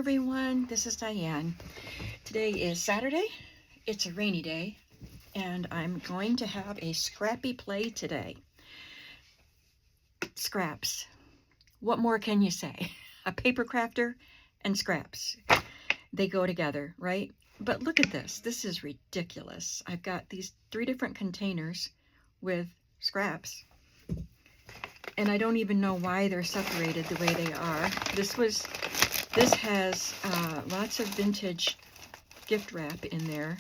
everyone, this is Diane. Today is Saturday, it's a rainy day, and I'm going to have a scrappy play today. Scraps. What more can you say? A paper crafter and scraps. They go together, right? But look at this. This is ridiculous. I've got these 3 different containers with scraps, and I don't even know why they're separated the way they are. This has lots of vintage gift wrap in there,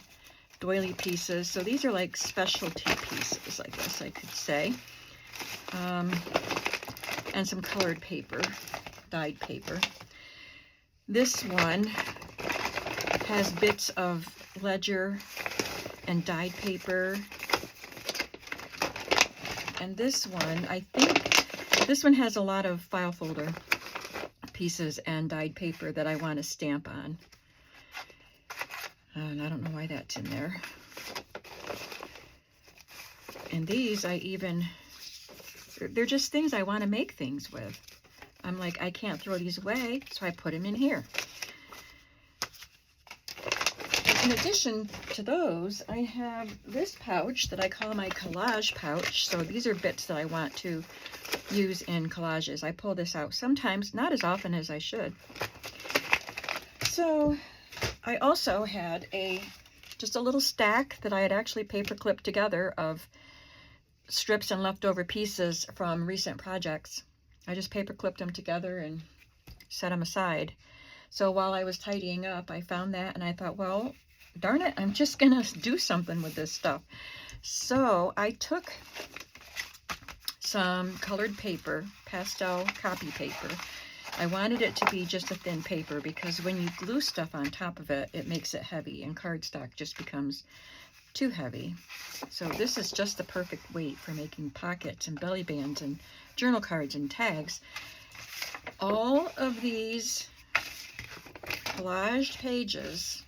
doily pieces. So these are like specialty pieces, I guess I could say. And some colored paper, dyed paper. This one has bits of ledger and dyed paper. And this one, I think, this one has a lot of file folder pieces and dyed paper that I want to stamp on. And I don't know why that's in there. And these they're just things I want to make things with. I'm like, I can't throw these away, so I put them in here. In addition to those, I have this pouch that I call my collage pouch. So these are bits that I want to use in collages. I pull this out sometimes, not as often as I should. So I also had just a little stack that I had actually paper clipped together of strips and leftover pieces from recent projects. I just paper clipped them together and set them aside. So while I was tidying up, I found that and I thought, well, darn it, I'm just gonna do something with this stuff. So I took some colored paper, pastel copy paper. I wanted it to be just a thin paper because when you glue stuff on top of it, it makes it heavy, and cardstock just becomes too heavy. So this is just the perfect weight for making pockets and belly bands and journal cards and tags. All of these collaged pages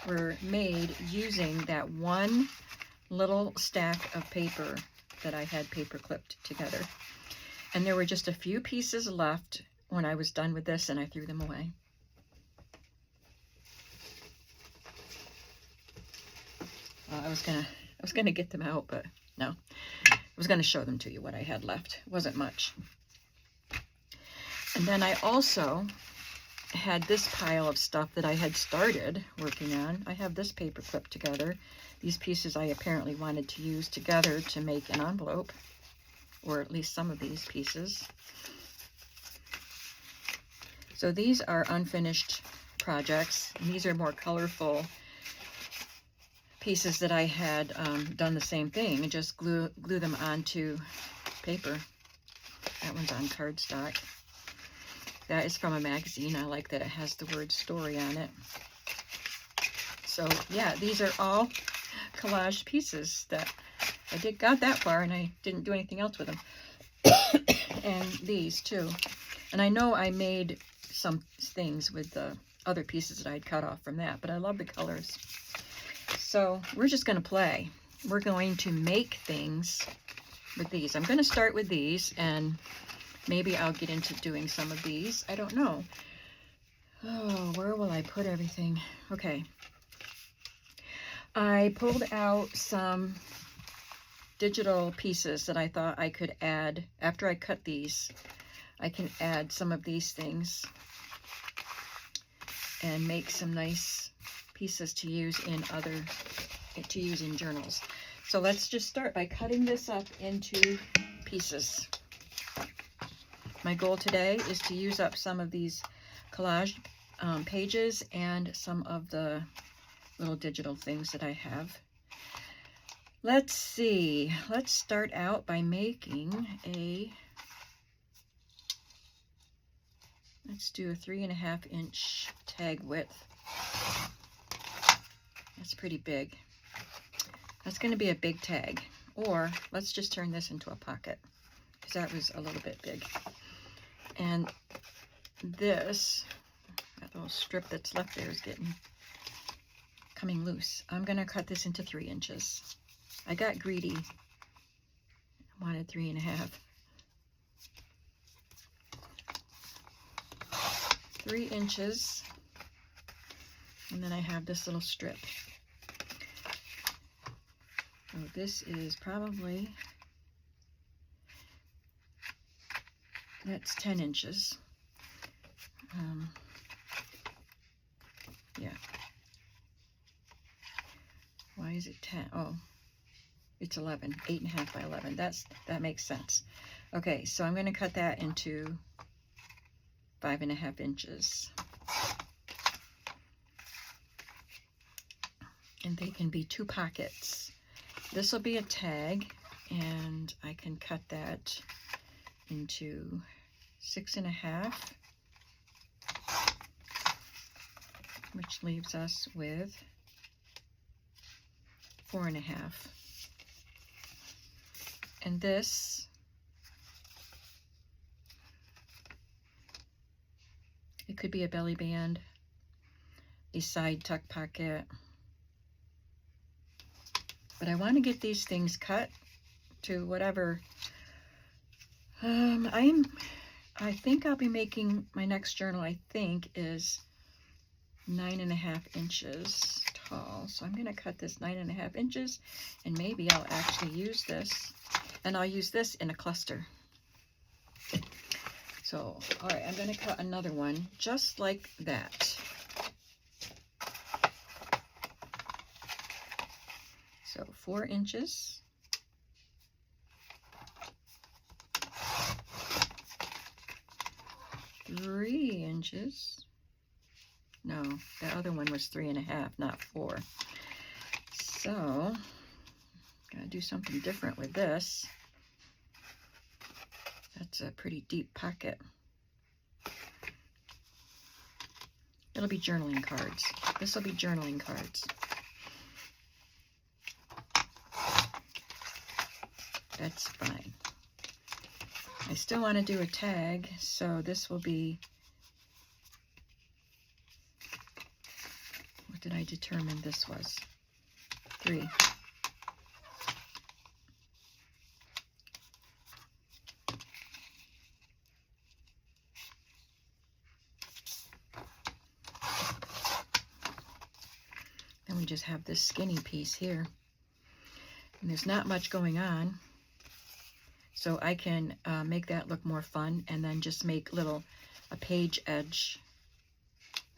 were made using that one little stack of paper that I had paper clipped together. And there were just a few pieces left when I was done with this, and I threw them away. I was gonna get them out, but no. I was gonna show them to you what I had left. It wasn't much. And then I also had this pile of stuff that I had started working on. I have this paper clipped together. These pieces I apparently wanted to use together to make an envelope, or at least some of these pieces. So these are unfinished projects, and these are more colorful pieces that I had done the same thing and just glue them onto paper. That one's on cardstock. That is from a magazine. I like that it has the word story on it. So yeah, these are all collage pieces that I got that far, and I didn't do anything else with them. And these too. And I know I made some things with the other pieces that I had cut off from that, but I love the colors. So we're just going to play. We're going to make things with these. I'm going to start with these, and maybe I'll get into doing some of these. I don't know. Oh, where will I put everything? Okay. I pulled out some digital pieces that I thought I could add. After I cut these, I can add some of these things and make some nice pieces to use in journals. So let's just start by cutting this up into pieces. My goal today is to use up some of these collage pages and some of the little digital things that I have. Let's see. Let's start out by making let's do a 3.5 inch tag width. That's pretty big. That's going to be a big tag. Or let's just turn this into a pocket, because that was a little bit big. And that little strip that's left there is coming loose. I'm going to cut this into 3 inches. I got greedy. I wanted 3.5. 3 inches And then I have this little strip. So this is probably, that's 10 inches. Yeah. Why is it 10? Oh, it's 11, 8.5 by 11. That makes sense. Okay, so I'm going to cut that into 5.5 inches. And they can be 2 pockets. This will be a tag, and I can cut that into 6.5, which leaves us with 4.5. And this, it could be a belly band, a side tuck pocket. But I want to get these things cut to whatever. I think I'll be making my next journal, I think, is 9.5 inches tall. So I'm going to cut this 9.5 inches, and maybe I'll actually use this, and I'll use this in a cluster. So, all right, I'm going to cut another one just like that. So 4 inches. 3 inches. No, the other one was 3.5, not 4. So, gotta do something different with this. That's a pretty deep pocket. It'll be journaling cards. This will be journaling cards. That's fine. I still want to do a tag, so this will be, what did I determine this was? 3. Then we just have this skinny piece here. And there's not much going on. So I can make that look more fun, and then just make a page edge.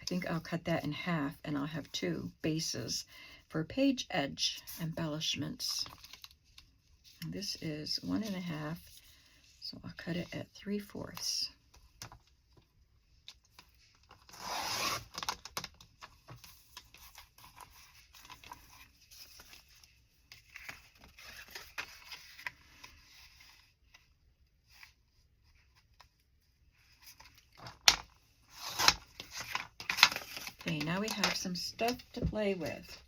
I think I'll cut that in half, and I'll have 2 bases for page edge embellishments. And this is 1.5, so I'll cut it at 3/4. Okay, now we have some stuff to play with.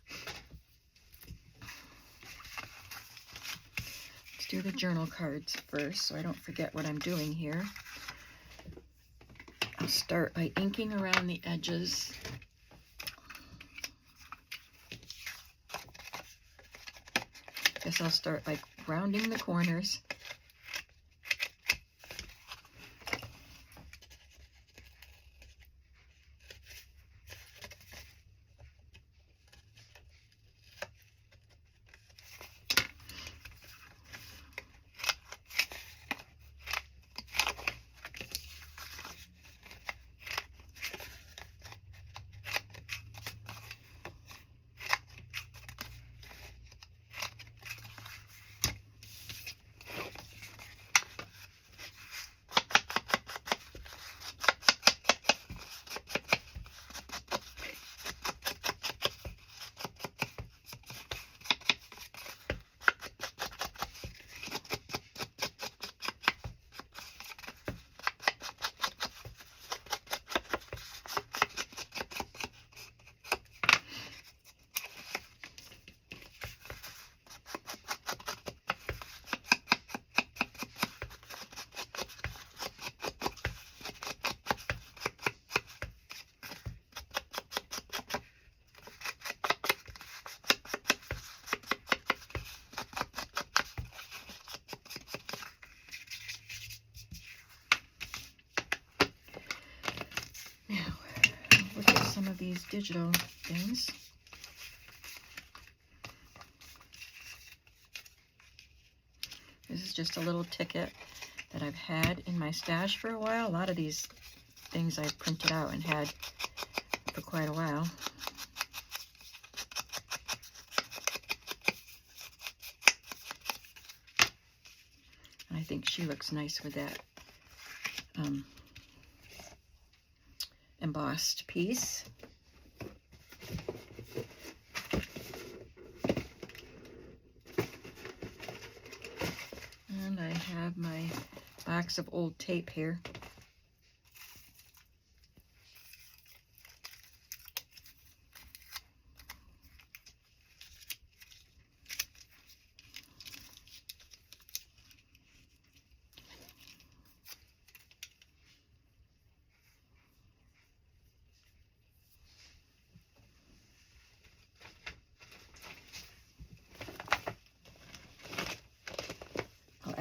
Let's do the journal cards first so I don't forget what I'm doing here. I'll start by inking around the edges. Guess I'll start by rounding the corners. these digital things. This is just a little ticket that I've had in my stash for a while. A lot of these things I've printed out and had for quite a while. And I think she looks nice with that embossed piece. And I have my box of old tape here.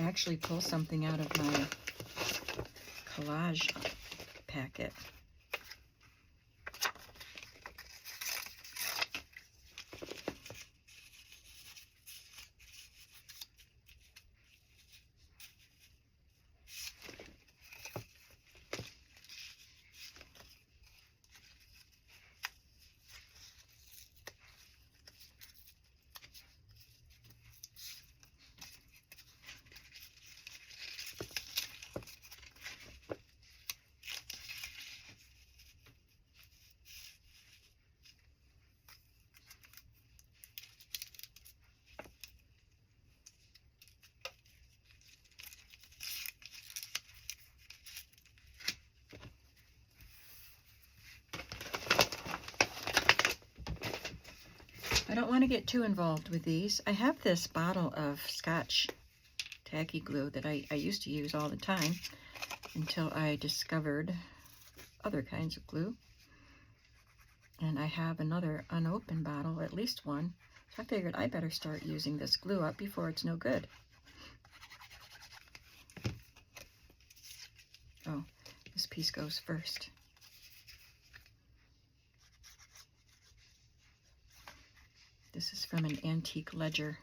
Actually pull something out of my collage packet. I don't want to get too involved with these. I have this bottle of Scotch tacky glue that I used to use all the time until I discovered other kinds of glue. And I have another unopened bottle, at least one. So I figured I better start using this glue up before it's no good. Oh, this piece goes first. This is from an antique ledger.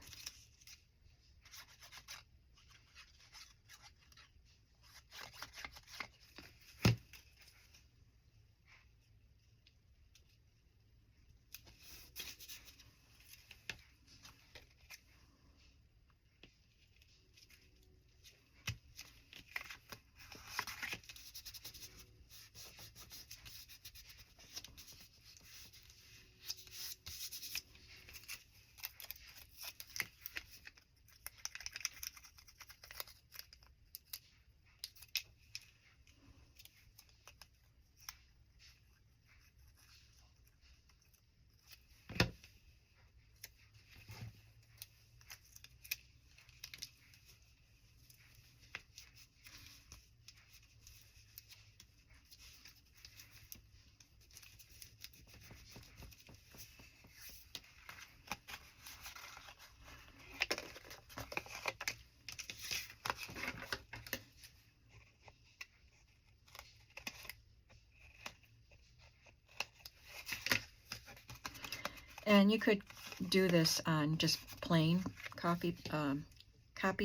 And you could do this on just plain copy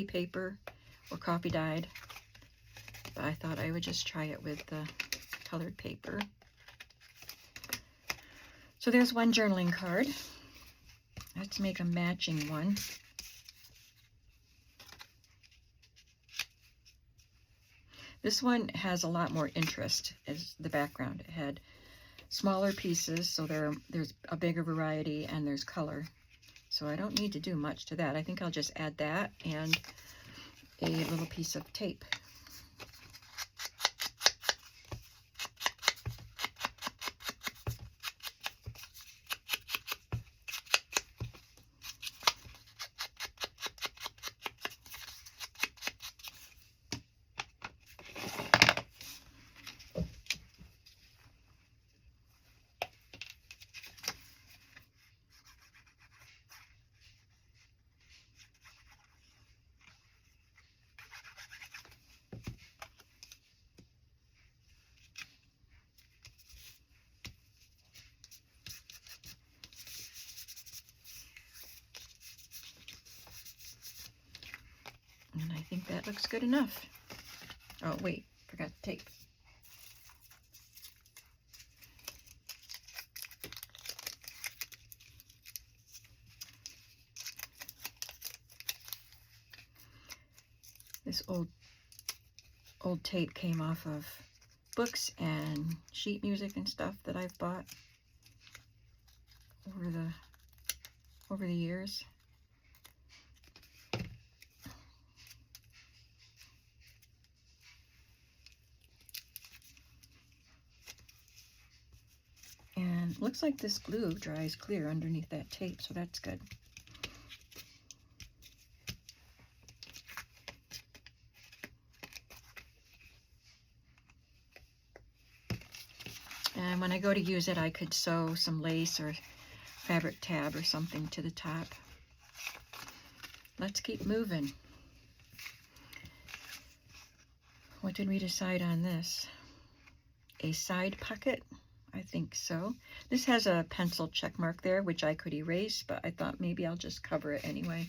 paper or coffee dyed, but I thought I would just try it with the colored paper. So there's one journaling card. Let's make a matching one. This one has a lot more interest as the background. It had smaller pieces, so there's a bigger variety, and there's color. So I don't need to do much to that. I think I'll just add that and a little piece of tape. looks good enough. Oh, wait, forgot the tape. This old tape came off of books and sheet music and stuff that I've bought over the years. And it looks like this glue dries clear underneath that tape, so that's good. And when I go to use it, I could sew some lace or fabric tab or something to the top. Let's keep moving. What did we decide on this? A side pocket? I think so. This has a pencil check mark there, which I could erase, but I thought maybe I'll just cover it anyway.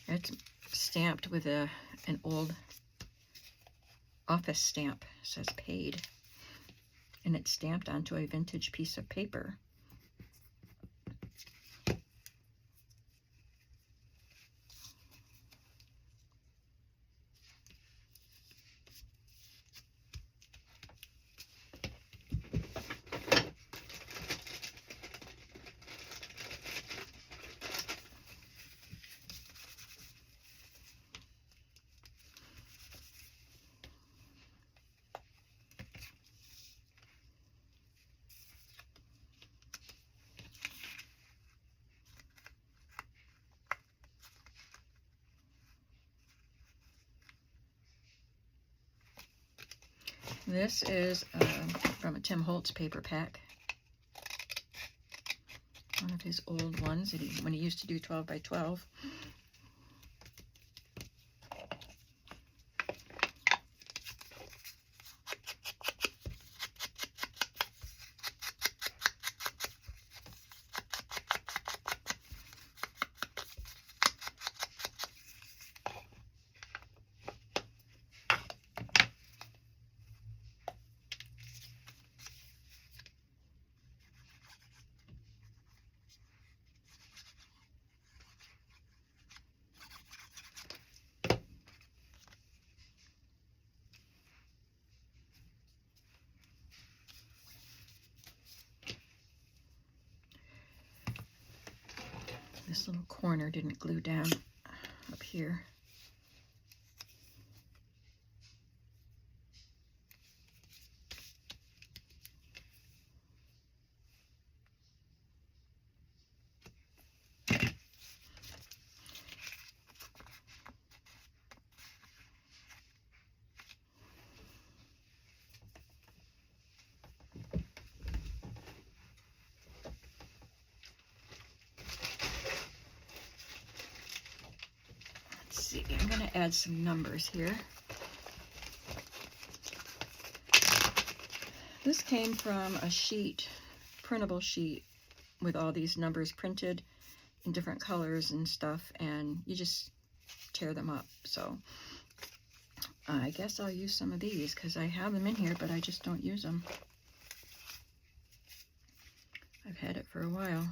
It's stamped with an old office stamp. It says paid. And it's stamped onto a vintage piece of paper. This is from a Tim Holtz paper pack. One of his old ones that when he used to do 12 by 12. This little corner didn't glue down up here. I'm going to add some numbers here. This came from a sheet, printable sheet, with all these numbers printed in different colors and stuff, and you just tear them up. So I guess I'll use some of these because I have them in here, but I just don't use them. I've had it for a while.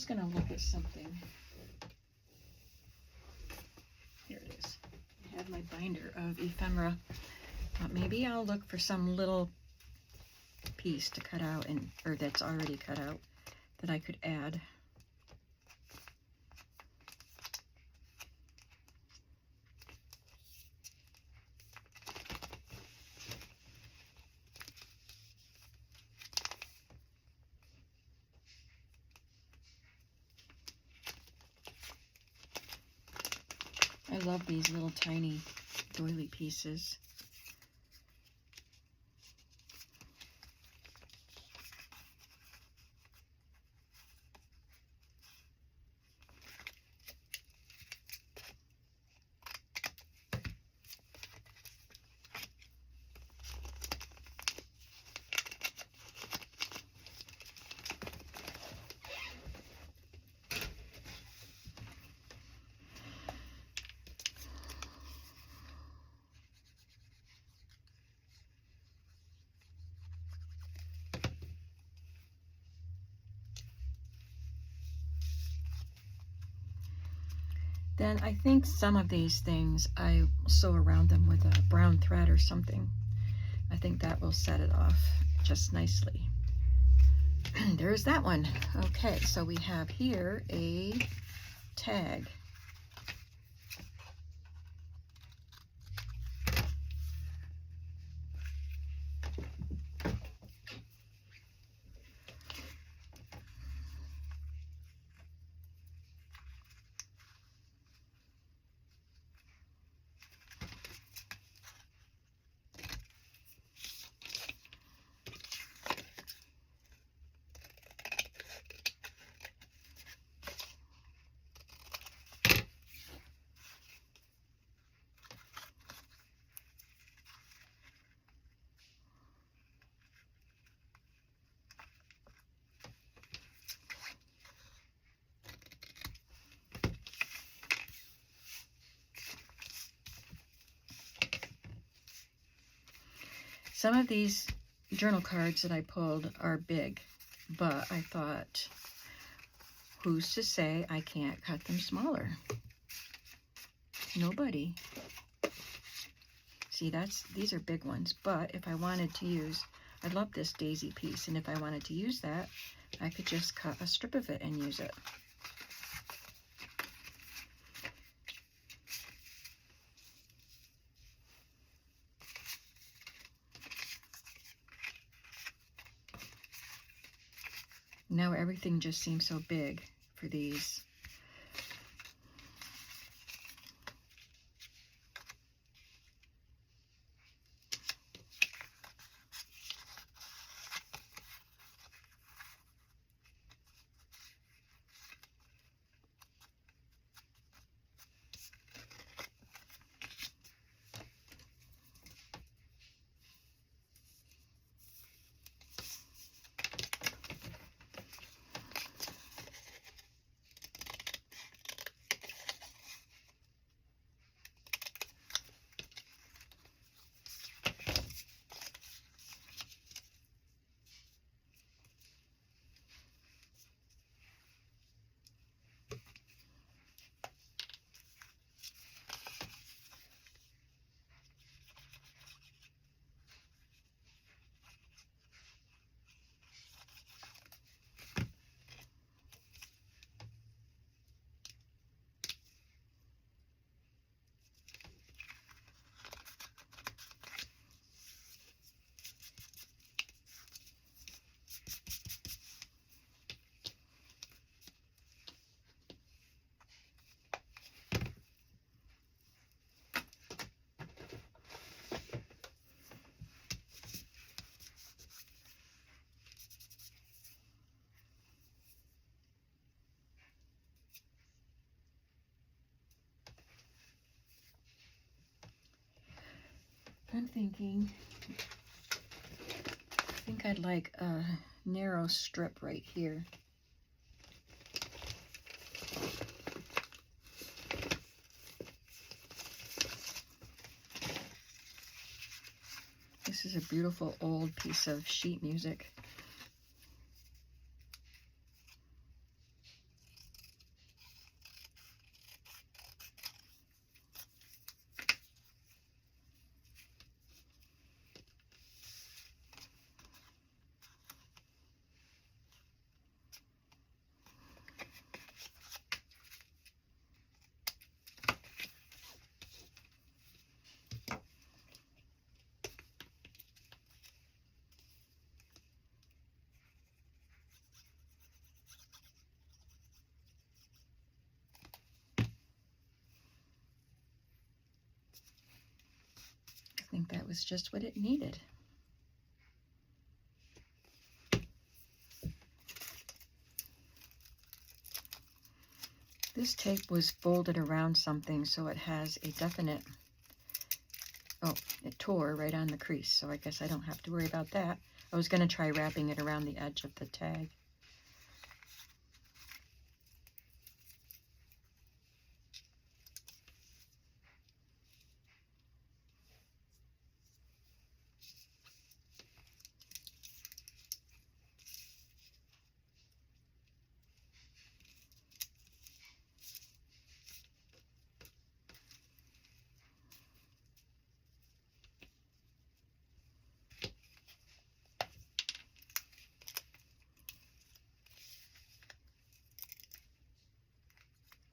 just going to look at something. Here it is. I have my binder of ephemera. Maybe I'll look for some little piece to cut out, or that's already cut out, that I could add. I love these little tiny doily pieces. Then I think some of these things I sew around them with a brown thread or something. I think that will set it off just nicely. There's that one. Okay, so we have here a tag. Some of these journal cards that I pulled are big, but I thought, who's to say I can't cut them smaller? Nobody. See, these are big ones, but if I wanted to use, I love this daisy piece, and if I wanted to use that, I could just cut a strip of it and use it. Now everything just seems so big for these. I'm thinking, I think I'd like a narrow strip right here. This is a beautiful old piece of sheet music. think that was just what it needed. This tape was folded around something, so it has a definite, oh, it tore right on the crease, so I guess I don't have to worry about that. I was going to try wrapping it around the edge of the tag.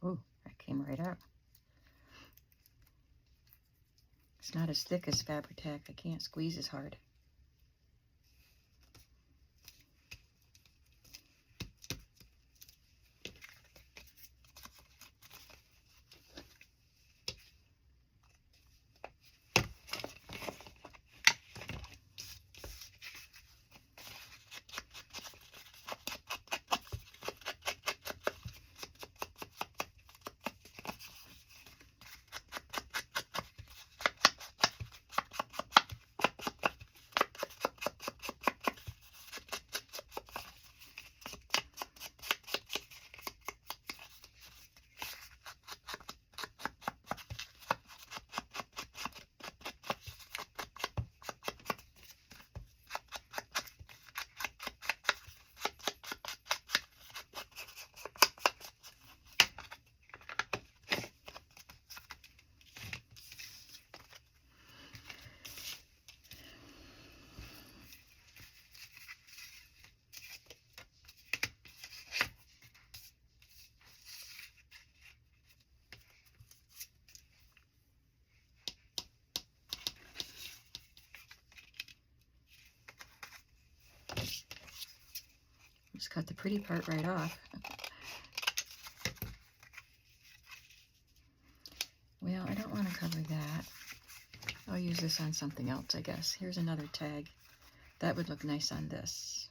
Oh, that came right out. It's not as thick as Fabri-Tac. I can't squeeze as hard. Just cut the pretty part right off. Well, I don't want to cover that. I'll use this on something else, I guess. Here's another tag. That would look nice on this.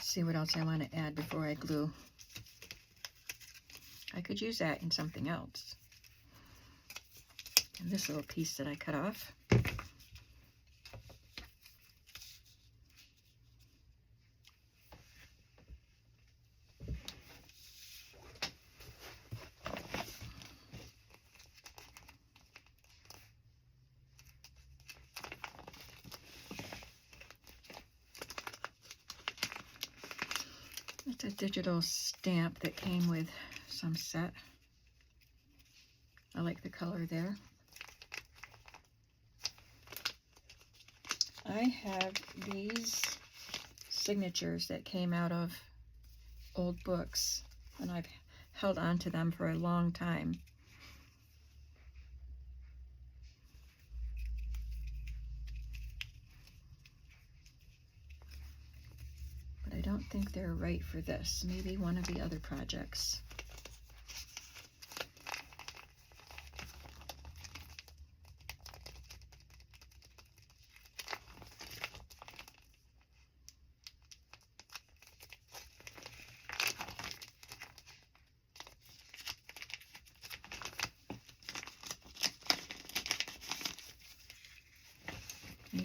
See what else I want to add before I glue. I could use that in something else. And this little piece that I cut off. It's a digital stamp that came with some set. I like the color there. I have these signatures that came out of old books, and I've held on to them for a long time. But I don't think they're right for this. Maybe one of the other projects.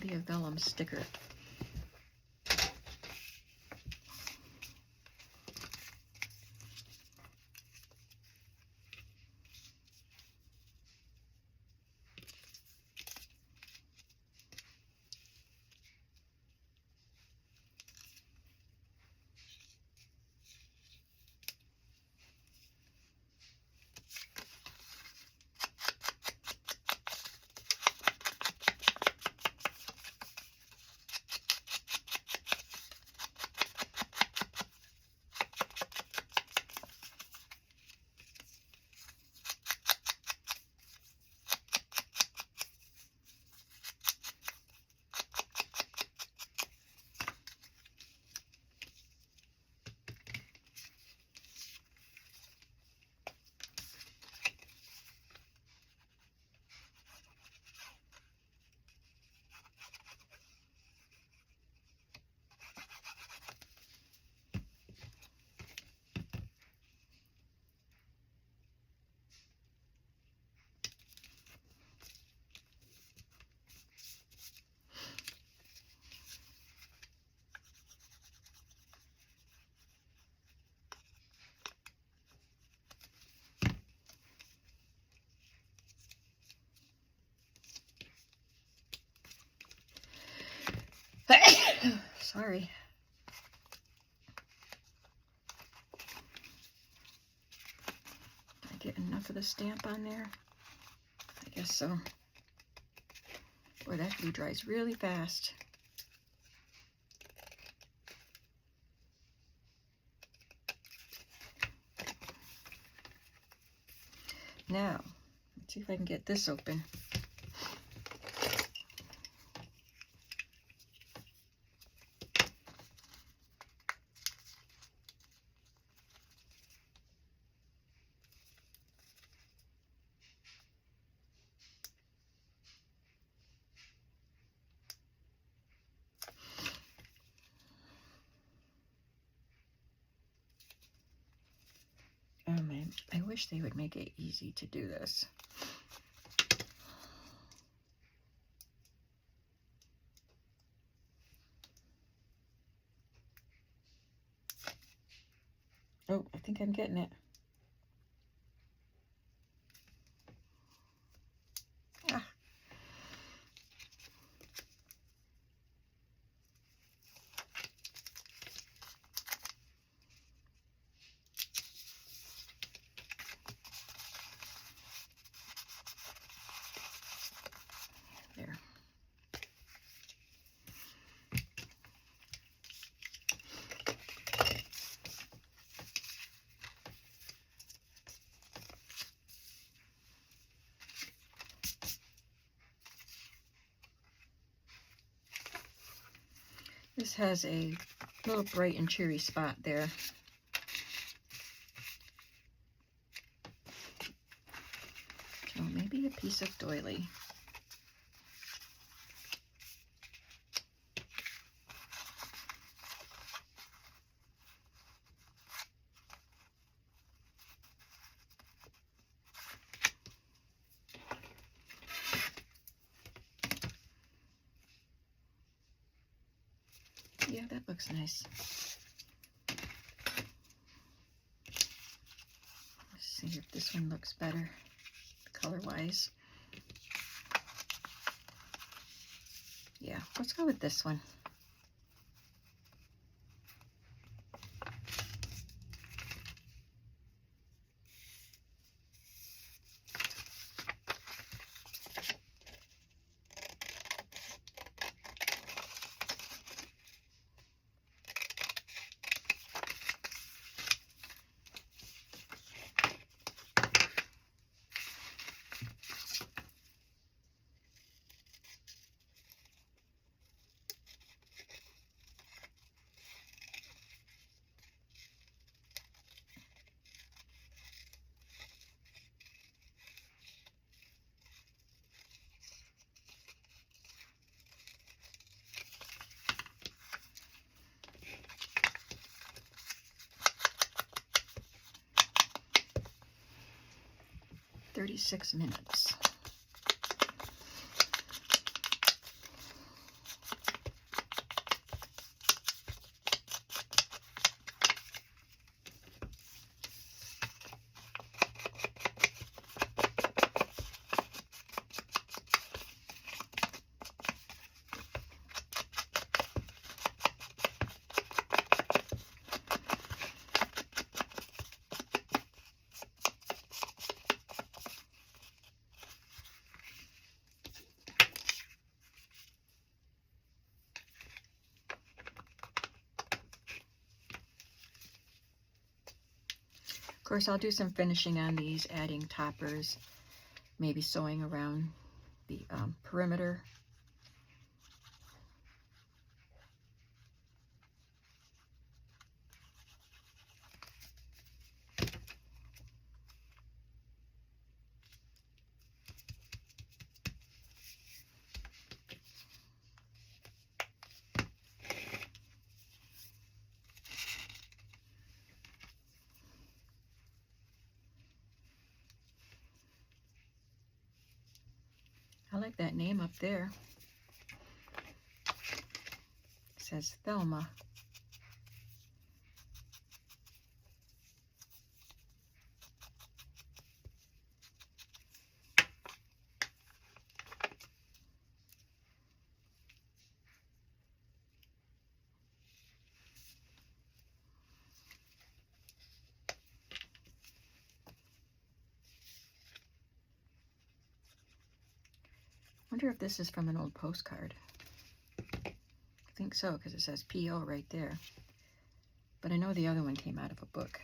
be a vellum sticker. Sorry. Did I get enough of the stamp on there? I guess so. Boy, that glue dries really fast. Now, let's see if I can get this open. Oh man, I wish they would make it easy to do this. Oh, I think I'm getting it. Ah. There. This has a little bright and cheery spot there. So maybe a piece of doily. Yeah, that looks nice. Let's see if this one looks better color-wise. Yeah, let's go with this one. "36 minutes. course, I'll do some finishing on these, adding toppers, maybe sewing around the perimeter. I like that name up there. It says Thelma. Wonder if this is from an old postcard. I think so, because it says P.O. right there. But I know the other one came out of a book.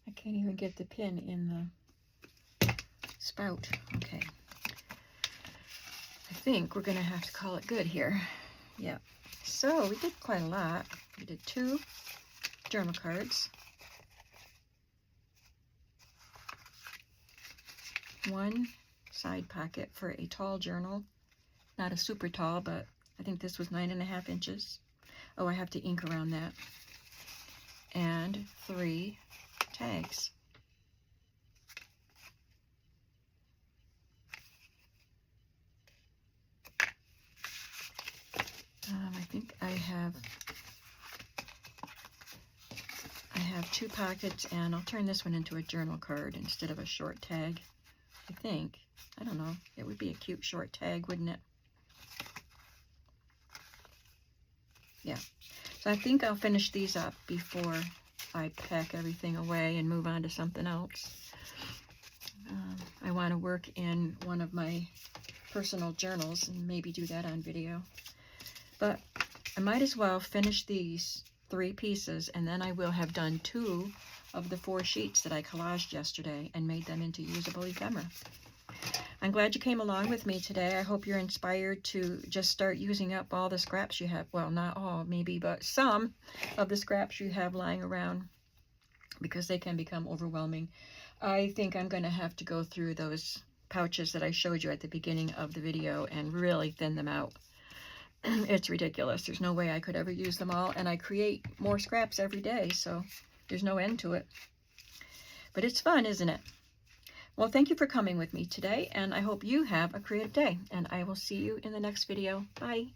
I can't even get the pin in the spout. Okay. I think we're going to have to call it good here. Yeah. So we did quite a lot. We did 2 journal cards, 1 side pocket for a tall journal. Not a super tall, but I think this was 9.5 inches. Oh, I have to ink around that. And 3 tags. I think I have 2 pockets, and I'll turn this one into a journal card instead of a short tag. I think. I don't know. It would be a cute short tag, wouldn't it? Yeah. So I think I'll finish these up before I pack everything away and move on to something else. want to work in one of my personal journals and maybe do that on video. But I might as well finish these 3 pieces, and then I will have done 2 of the 4 sheets that I collaged yesterday and made them into usable ephemera. I'm glad you came along with me today. I hope you're inspired to just start using up all the scraps you have. Well, not all, maybe, but some of the scraps you have lying around, because they can become overwhelming. I think I'm going to have to go through those pouches that I showed you at the beginning of the video and really thin them out. It's ridiculous. There's no way I could ever use them all, and I create more scraps every day, so there's no end to it. But it's fun, isn't it? Well, thank you for coming with me today, and I hope you have a creative day, and I will see you in the next video. Bye.